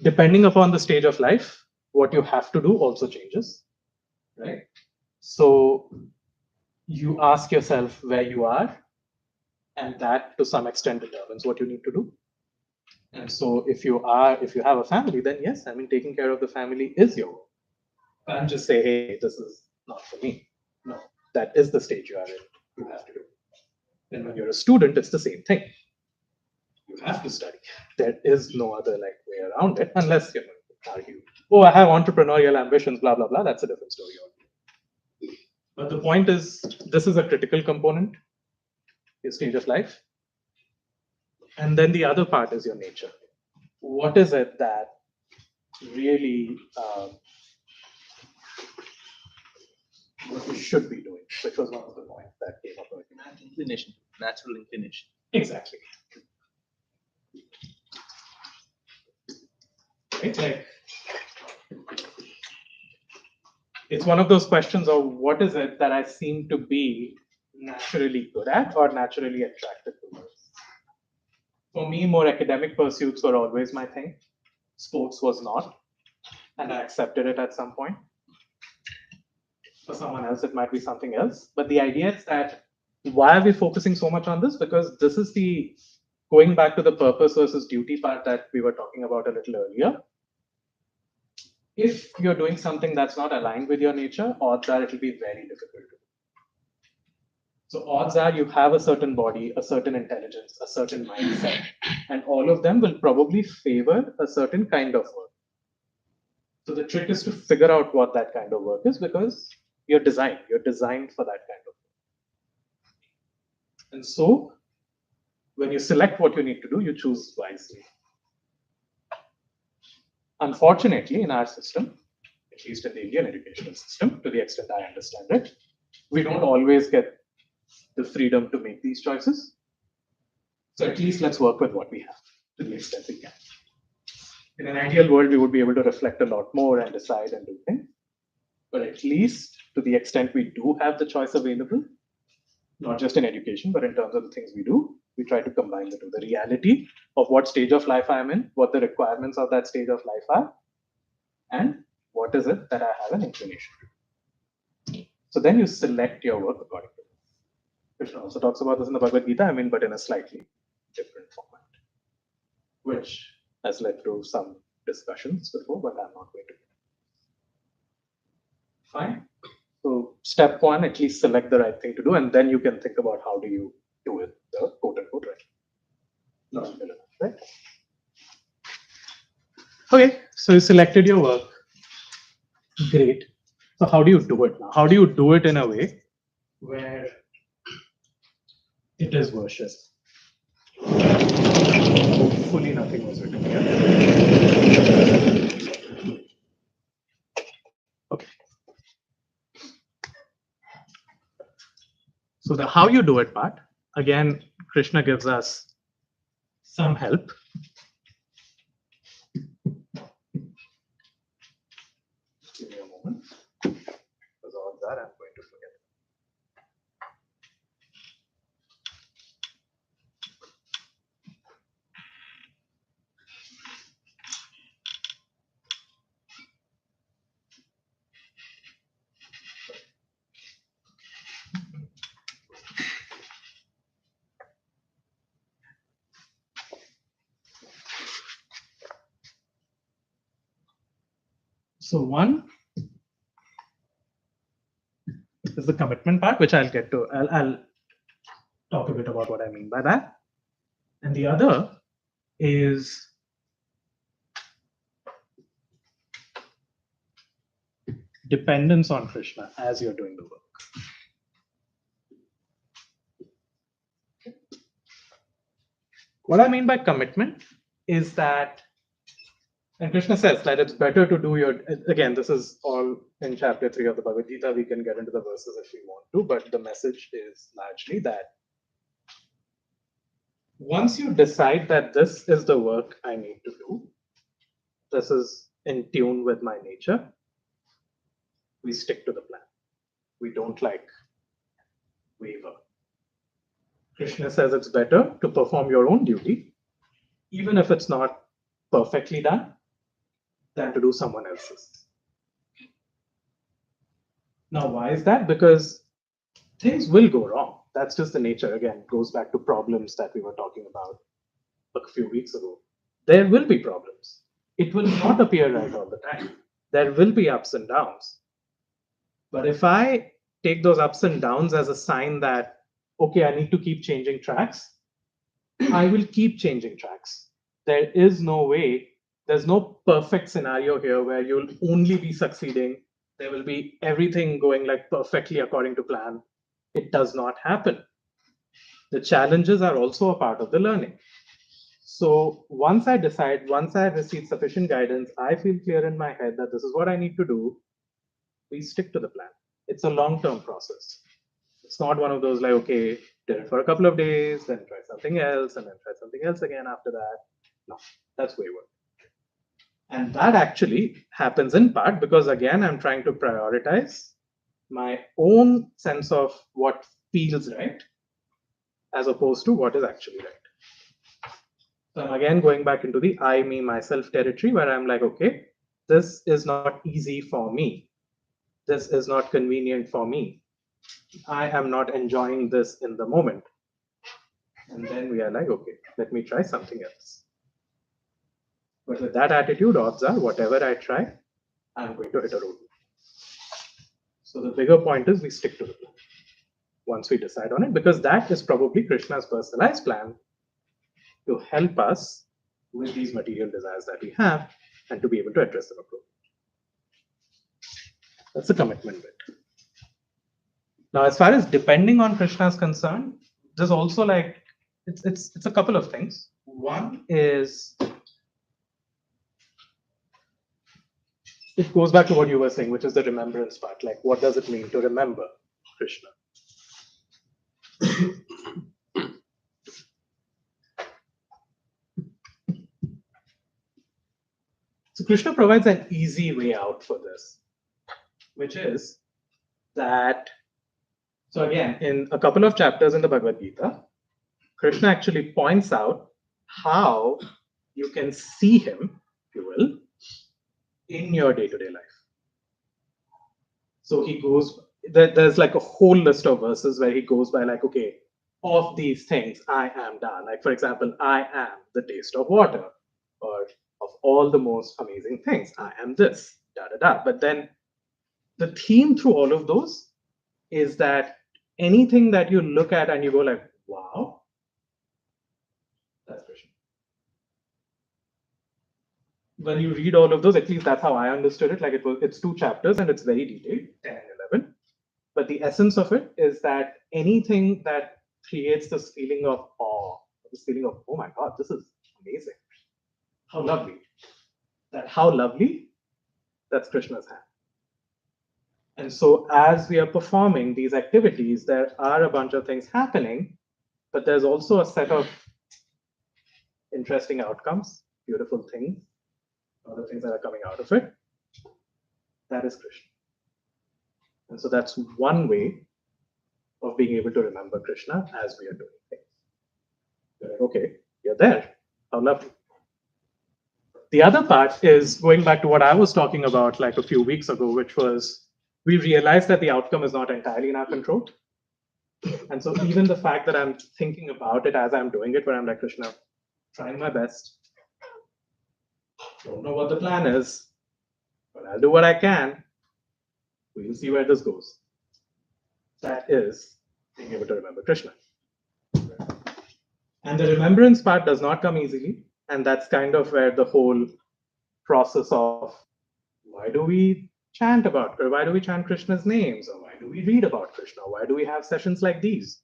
depending upon the stage of life, what you have to do also changes, right? So you ask yourself where you are, and that to some extent determines what you need to do. And so if you have a family, then yes, I mean, taking care of the family is your work. You can't just say, hey, this is not for me. No, that is the stage you are in. You have to do. And when you're a student, it's the same thing. You have to study. There is no other way around it, unless you argue, oh, I have entrepreneurial ambitions, blah, blah, blah. That's a different story. But the point is, this is a critical component, your stage of life. And then the other part is your nature. What is it that really what you should be doing, which was one of the points that came up earlier. Inclination, natural inclination. Exactly. Right? It's one of those questions of what is it that I seem to be naturally good at or naturally attracted towards. For me, more academic pursuits were always my thing. Sports was not, and I accepted it at some point. For someone else, it might be something else. But the idea is that why are we focusing so much on this? Because this is the going back to the purpose versus duty part that we were talking about a little earlier. If you're doing something that's not aligned with your nature, odds are it'll be very difficult to do. So odds are you have a certain body, a certain intelligence, a certain mindset, and all of them will probably favor a certain kind of work. So the trick is to figure out what that kind of work is, because you're designed for that kind of work. And so when you select what you need to do, you choose wisely. Unfortunately, in our system, at least in the Indian educational system, to the extent I understand it, we don't always get the freedom to make these choices. So at least let's work with what we have to the extent we can. In an ideal world, we would be able to reflect a lot more and decide and do things. But at least to the extent we do have the choice available, not just in education, but in terms of the things we do, we try to combine the two. The reality of what stage of life I'm in, what the requirements of that stage of life are, and what is it that I have an inclination to. So then you select your work according to it. Krishna also talks about this in the Bhagavad Gita, I mean, but in a slightly different format, which has led to some discussions before, but I'm not going to. Fine. So step one, at least select the right thing to do, and then you can think about how do you do it the quote-unquote right. Not good enough, right? Okay, so you selected your work. Great. So how do you do it now? How do you do it in a way where it is worship? Hopefully nothing was written here. Okay. So the how you do it part, again, Krishna gives us some help. Give me a moment. Because all that I'm going to forget. So one is the commitment part, which I'll get to. I'll talk a bit about what I mean by that. And the other is dependence on Krishna as you're doing the work. What I mean by commitment is that, and Krishna says that it's better to do your, again, this is all in chapter 3 of the Bhagavad Gita. We can get into the verses if we want to, but the message is largely that once you decide that this is the work I need to do, this is in tune with my nature, we stick to the plan. We don't like waver. Krishna says it's better to perform your own duty, even if it's not perfectly done, than to do someone else's. Now, why is that? Because things will go wrong. That's just the nature. Again, it goes back to problems that we were talking about a few weeks ago. There will be problems. It will not appear right all the time. There will be ups and downs. But if I take those ups and downs as a sign that, okay, I need to keep changing tracks, I will keep changing tracks. There is no way, there's no perfect scenario here where you'll only be succeeding. There will be everything going like perfectly according to plan. It does not happen. The challenges are also a part of the learning. So once I decide, once I receive sufficient guidance, I feel clear in my head that this is what I need to do, we stick to the plan. It's a long-term process. It's not one of those like, okay, did it for a couple of days, then try something else, and then try something else again after that. No, that's wayward. And that actually happens in part because, again, I'm trying to prioritize my own sense of what feels right as opposed to what is actually right. So I'm again going back into the I, me, myself territory where I'm like, okay, this is not easy for me. This is not convenient for me. I am not enjoying this in the moment. And then we are like, okay, let me try something else. But with that attitude, odds are whatever I try, I'm going to hit a roadblock. So the bigger point is we stick to the plan once we decide on it, because that is probably Krishna's personalized plan to help us with these material desires that we have and to be able to address them appropriately. That's the commitment bit. Now, as far as depending on Krishna is concerned, there's also like it's a couple of things. One is it goes back to what you were saying, which is the remembrance part. Like, what does it mean to remember Krishna? So Krishna provides an easy way out for this, which is that, so again, in a couple of chapters in the Bhagavad Gita, Krishna actually points out how you can see him, if you will, in your day-to-day life. So he goes, there's like a whole list of verses where he goes by like, okay, of these things I am done. Like, for example, I am the taste of water, or of all the most amazing things, I am this, da da da. But then the theme through all of those is that anything that you look at and you go like, wow, that's Krishna. When you read all of those, at least that's how I understood it. Like it's 2 chapters and it's very detailed, 10 and 11. But the essence of it is that anything that creates this feeling of awe, this feeling of, oh my God, this is amazing. How lovely. That how lovely, that's Krishna's hand. And so as we are performing these activities, there are a bunch of things happening, but there's also a set of interesting outcomes, beautiful things, other things that are coming out of it. That is Krishna. And so that's one way of being able to remember Krishna as we are doing things. You're like, okay, you're there. How lovely. The other part is going back to what I was talking about like a few weeks ago, which was we realize that the outcome is not entirely in our control. And so even the fact that I'm thinking about it as I'm doing it, where I'm like, Krishna, trying my best. Don't know what the plan is, but I'll do what I can. We'll see where this goes. That is being able to remember Krishna. And the remembrance part does not come easily. And that's kind of where the whole process of why do we chant about, or why do we chant Krishna's names, or why do we read about Krishna? Why do we have sessions like these?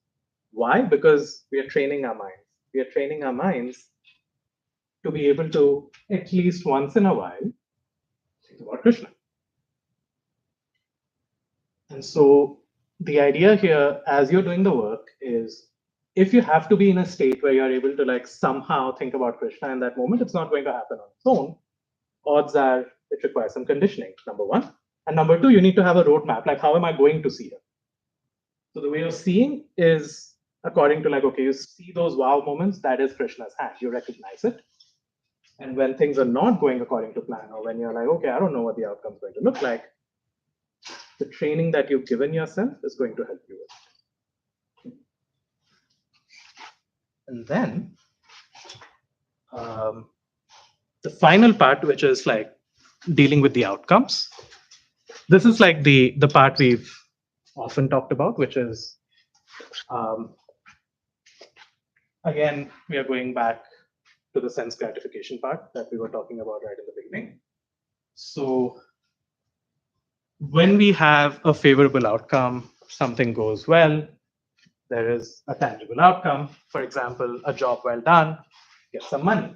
Why? Because we are training our minds. we are training our minds to be able to, at least once in a while, think about Krishna. And so the idea here, as you're doing the work, is if you have to be in a state where you're able to like somehow think about Krishna in that moment, it's not going to happen on its own. Odds are it requires some conditioning, number one. And number two, you need to have a roadmap. Like, how am I going to see him? So the way of seeing is according to like, okay, you see those wow moments, that is Krishna's hand. You recognize it. And when things are not going according to plan, or when you're like, okay, I don't know what the outcome is going to look like, the training that you've given yourself is going to help you with it. And then the final part, which is like dealing with the outcomes. This is like the part we've often talked about, which is, again, we are going back to the sense gratification part that we were talking about right in the beginning. So when we have a favorable outcome, something goes well, there is a tangible outcome. For example, a job well done, get some money.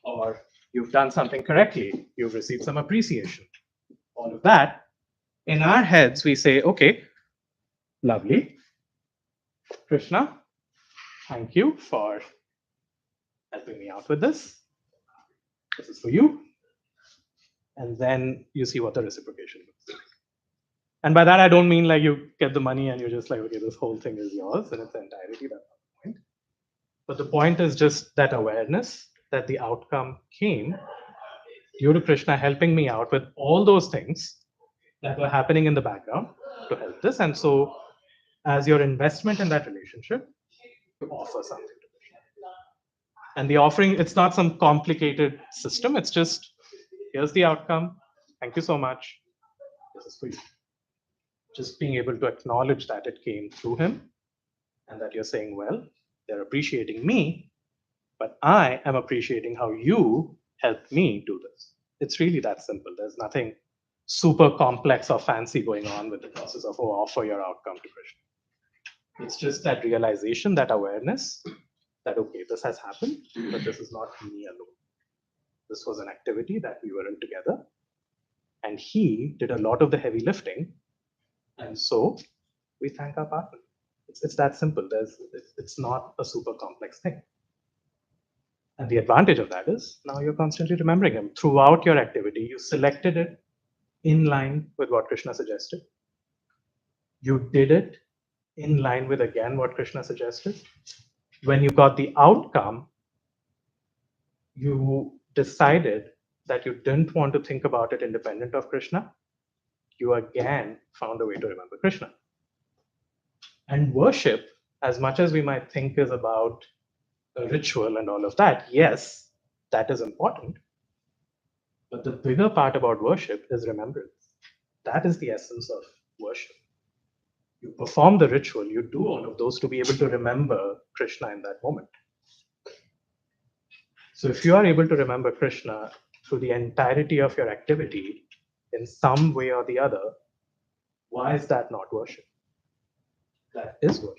Or you've done something correctly, you've received some appreciation. All of that, in our heads, we say, okay, lovely. Krishna, thank you for helping me out with this. This is for you. And then you see what the reciprocation looks like. And by that, I don't mean like you get the money and you're just like, okay, this whole thing is yours in its entirety. That's not the point. But the point is just that awareness that the outcome came due to Krishna helping me out with all those things that were happening in the background to help this. And so, as your investment in that relationship, you offer something to Krishna. And the offering, it's not some complicated system. It's just, here's the outcome. Thank you so much. This is for you. Just being able to acknowledge that it came through him and that you're saying, well, they're appreciating me, but I am appreciating how you helped me do this. It's really that simple. There's nothing super complex or fancy going on with the process of, oh, offer your outcome to Krishna. It's just that realization, that awareness that, okay, this has happened, but this is not me alone. This was an activity that we were in together, and he did a lot of the heavy lifting. And so we thank our partner. It's that simple. It's not a super complex thing. And the advantage of that is now you're constantly remembering him. Throughout your activity, you selected it in line with what Krishna suggested. You did it in line with, again, what Krishna suggested. When you got the outcome, you decided that you didn't want to think about it independent of Krishna. You again found a way to remember Krishna. And worship, as much as we might think is about a ritual and all of that, yes, that is important. But the bigger part about worship is remembrance. That is the essence of worship. You perform the ritual, you do all of those to be able to remember Krishna in that moment. So if you are able to remember Krishna through the entirety of your activity in some way or the other, why is that not worship? That is worship.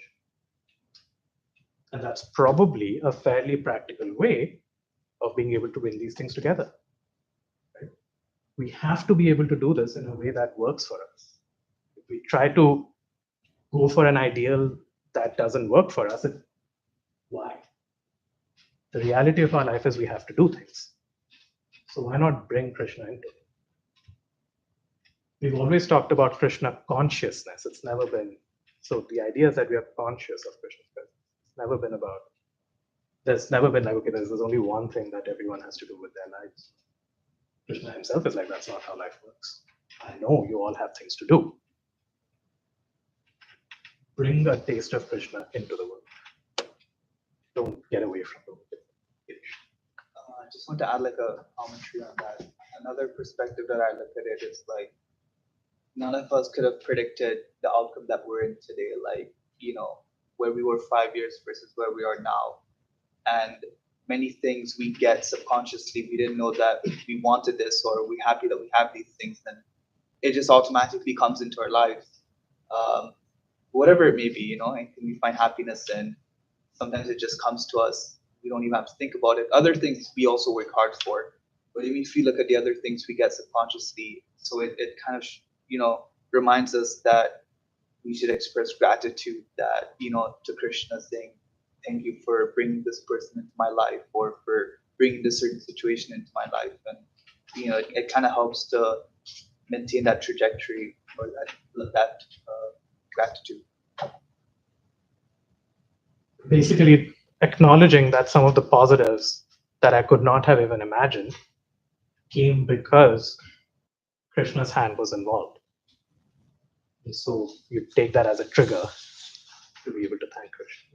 And that's probably a fairly practical way of being able to bring these things together. Right? We have to be able to do this in a way that works for us. If we try to go for an ideal that doesn't work for us, why? The reality of our life is we have to do things. So why not bring Krishna into it? We've always talked about Krishna consciousness. It's never been, so the idea is that we are conscious of Krishna's presence. It's never been about, there's never been like, okay, there's only one thing that everyone has to do with their lives. Krishna himself is like, that's not how life works. I know you all have things to do. Bring a taste of Krishna into the world. Don't get away from the world. I just want to add like a commentary on that. Another perspective that I look at it is like, none of us could have predicted the outcome that we're in today, like, where we were 5 years versus where we are now. And many things we get subconsciously, we didn't know that we wanted this, or we're happy that we have these things, and it just automatically comes into our lives. Whatever it may be, anything we find happiness in, Sometimes it just comes to us. We don't even have to think about it. Other things we also work hard for. But if you look at the other things we get subconsciously, so it kind of, reminds us that we should express gratitude that, to Krishna, saying, thank you for bringing this person into my life, or for bringing this certain situation into my life. And, it kind of helps to maintain that trajectory, or that gratitude. Basically, acknowledging that some of the positives that I could not have even imagined came because Krishna's hand was involved. And so you take that as a trigger to be able to thank Krishna.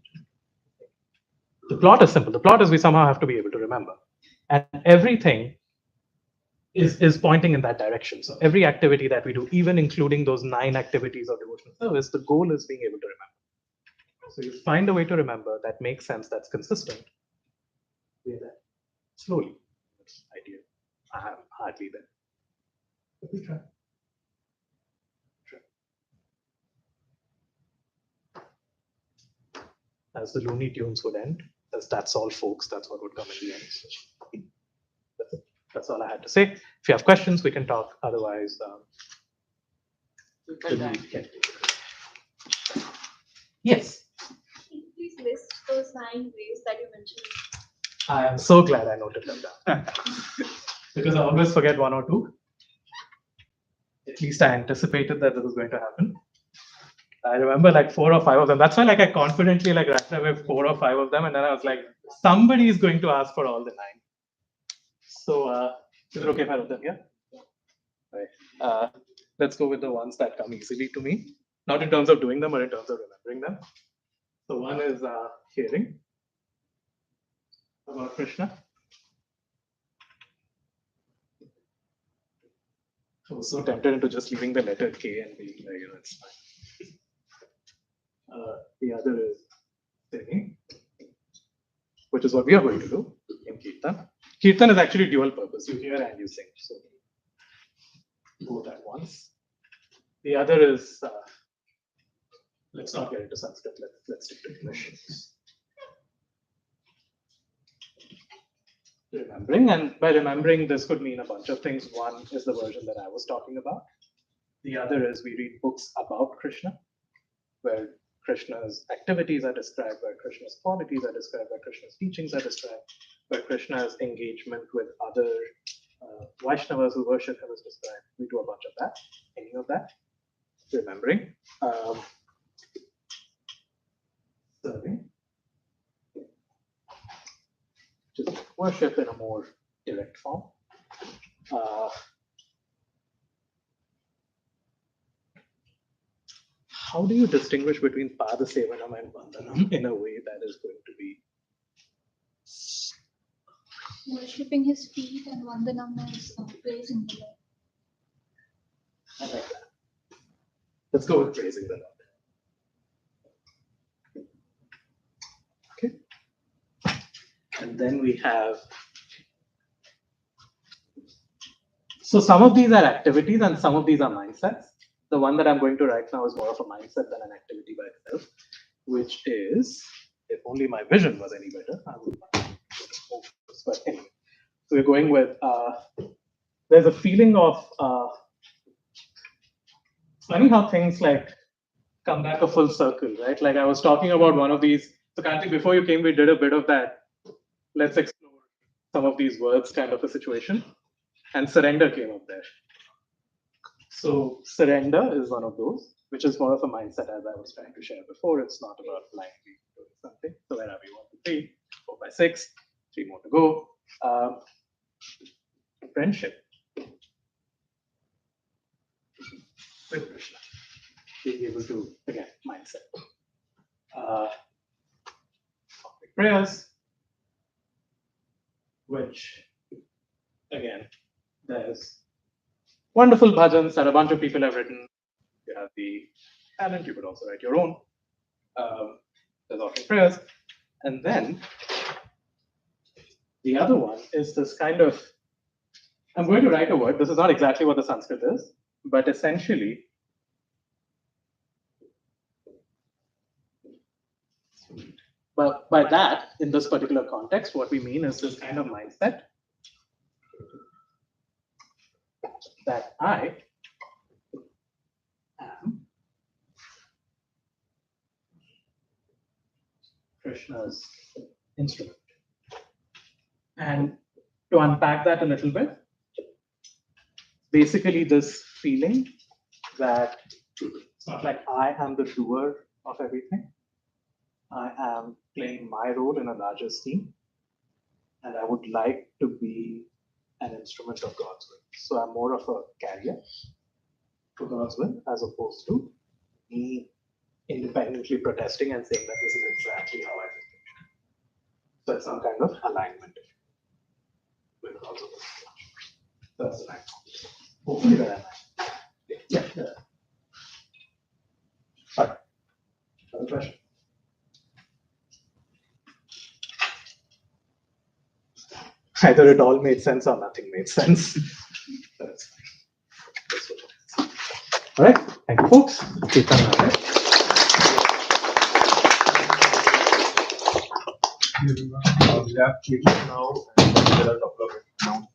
The plot is simple. The plot is we somehow have to be able to remember. And everything is pointing in that direction. So every activity that we do, even including those 9 activities of devotional service, the goal is being able to remember. So you find a way to remember that makes sense, that's consistent. Do that slowly. That's ideal. I am hardly there. But we try. As the Looney Tunes would end, as that's all, folks, that's what would come in the end. So that's it. That's all I had to say. If you have questions, we can talk. Otherwise, yes. Can you please list those 9 ways that you mentioned? I am so glad I noted them down because I always forget 1 or 2. At least I anticipated that this was going to happen. I remember like 4 or 5 of them. That's why I confidently ran away 4 or 5 of them, and then I was like, somebody is going to ask for all the 9. So is it okay if I wrote them here? Right. Let's go with the ones that come easily to me, not in terms of doing them, but in terms of remembering them. So one is hearing about Krishna. I was so tempted into just leaving the letter K and being like, it's fine. The other is singing, which is what we are going to do in Kirtan. Kirtan is actually dual purpose. You hear and you sing. So both at once. The other is, let's not get into Sanskrit. Let's stick to English. Remembering, and by remembering, this could mean a bunch of things. One is the version that I was talking about. The other is we read books about Krishna, where Krishna's activities are described, where Krishna's qualities are described, where Krishna's teachings are described, where Krishna's engagement with other Vaishnavas who worship him is described. We do a bunch of that. Any of that? Remembering. Serving. Just worship in a more direct form. How do you distinguish between Pada Sevanam and Vandanam in a way that is going to be? Worshipping his feet and Vandanam is praising the Lord. I like that. Let's go with praising the Lord. Okay. And then we have. So some of these are activities and some of these are mindsets. The one that I'm going to write now is more of a mindset than an activity by itself, which is, if only my vision was any better, I would focus. But anyway, so we're going with, there's a feeling of, it's funny how things come back a full circle, right? I was talking about one of these, so Karthik, before you came, we did a bit of that, let's explore some of these words kind of a situation, and surrender came up there. So surrender is one of those, which is more of a mindset as I was trying to share before. It's not about blindly doing something. So where are we? 1, 2, 3, 4, 5, 6, 3 more to go. Friendship with Krishna. Being able to, again, mindset. Prayers, which, again, there's wonderful bhajans that a bunch of people have written. You have the talent, you could also write your own. There's offering prayers. And then the other one is this kind of, I'm going to write a word. This is not exactly what the Sanskrit is, but essentially, But by that, in this particular context, what we mean is this kind of mindset that I am Krishna's instrument. And to unpack that a little bit, basically this feeling that it's not like I am the doer of everything. I am playing my role in a larger scheme, and I would like to be an instrument of God's will. So I'm more of a carrier to God's will as opposed to me independently protesting and saying that this is exactly how I think. So it's some kind of alignment with God's will. That's right. Hopefully that I'm. Yeah. All right. Another question. Either it all made sense or nothing made sense. That's fine. All right. Thank you, folks. Kirtan, We have Kirtan now, and there are a couple of now.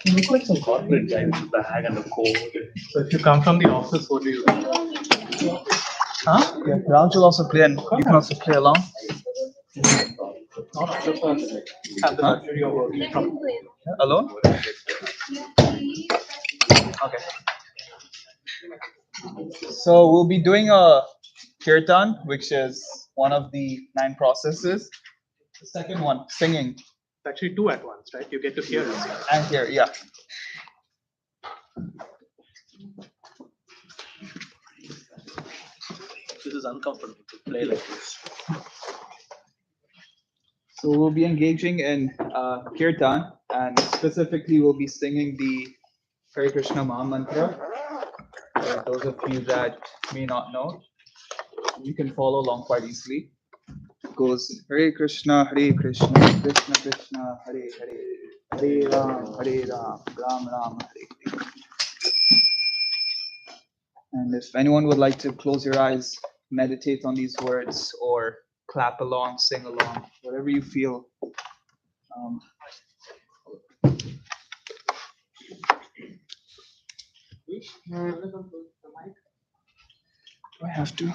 You look like some corporate guy with the bag and the coat. So if you come from the office, what do you do? Huh? Yeah, Raj will also play, and you can also play along. Not entrepreneurs have the luxury of working from home. Alone? Okay. So we'll be doing a kirtan, which is one of the 9 processes. The second one, singing. It's actually 2 at once, right? You get to hear us. And here, yeah. This is uncomfortable to play like this. So we'll be engaging in kirtan, and specifically we'll be singing the Hare Krishna Maha Mantra. For those of you that may not know, you can follow along quite easily. It goes Hare Krishna, Krishna Krishna, Hare Hare, Hare Ram, Ram Ram, Hare Hare. And if anyone would like to close your eyes, meditate on these words, or clap along, sing along, whatever you feel. Do I have to?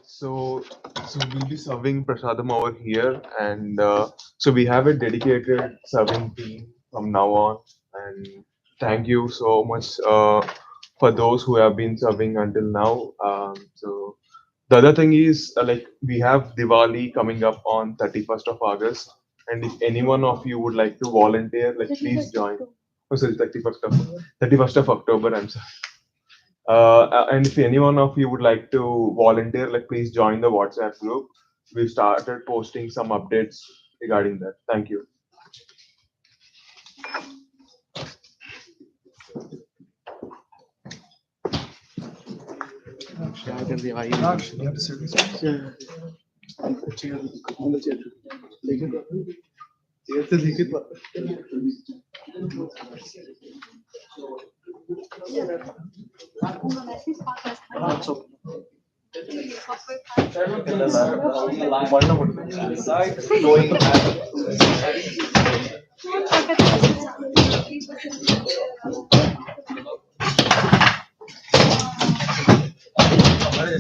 So we'll be serving prasadam over here, and so we have a dedicated serving team from now on. And thank you so much for those who have been serving until now. So the other thing is like we have Diwali coming up on 31st of August, and if any one of you would like to volunteer, like please join. Oh, sorry, 31st of October. I'm sorry. And if any one of you would like to volunteer, like please join the WhatsApp group. We've started posting some updates regarding that. Thank you. To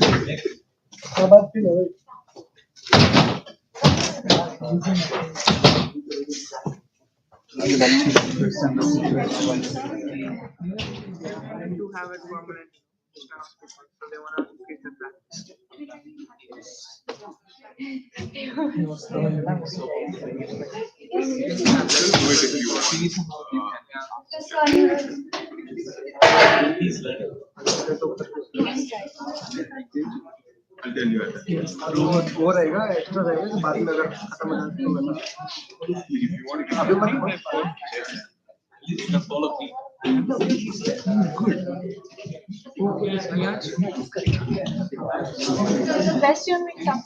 have it permanent, so they want to keep the practice. वो रहेगा extra रहेगा तो बाद में अगर खत्म हो जाए तो बता अभी मत The best you make some.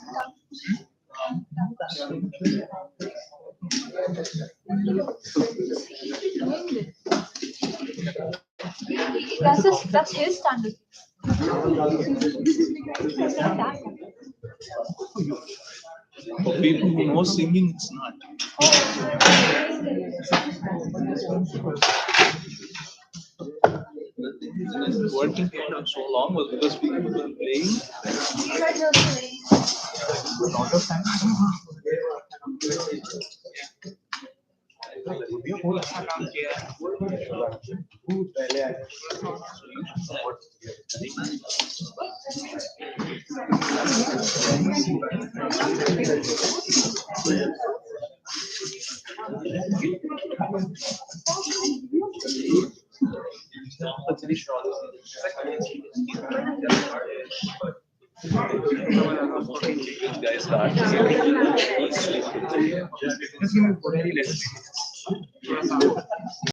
That's his standard. For people who know singing, it's not. Working for so long was because people were playing. Guys start.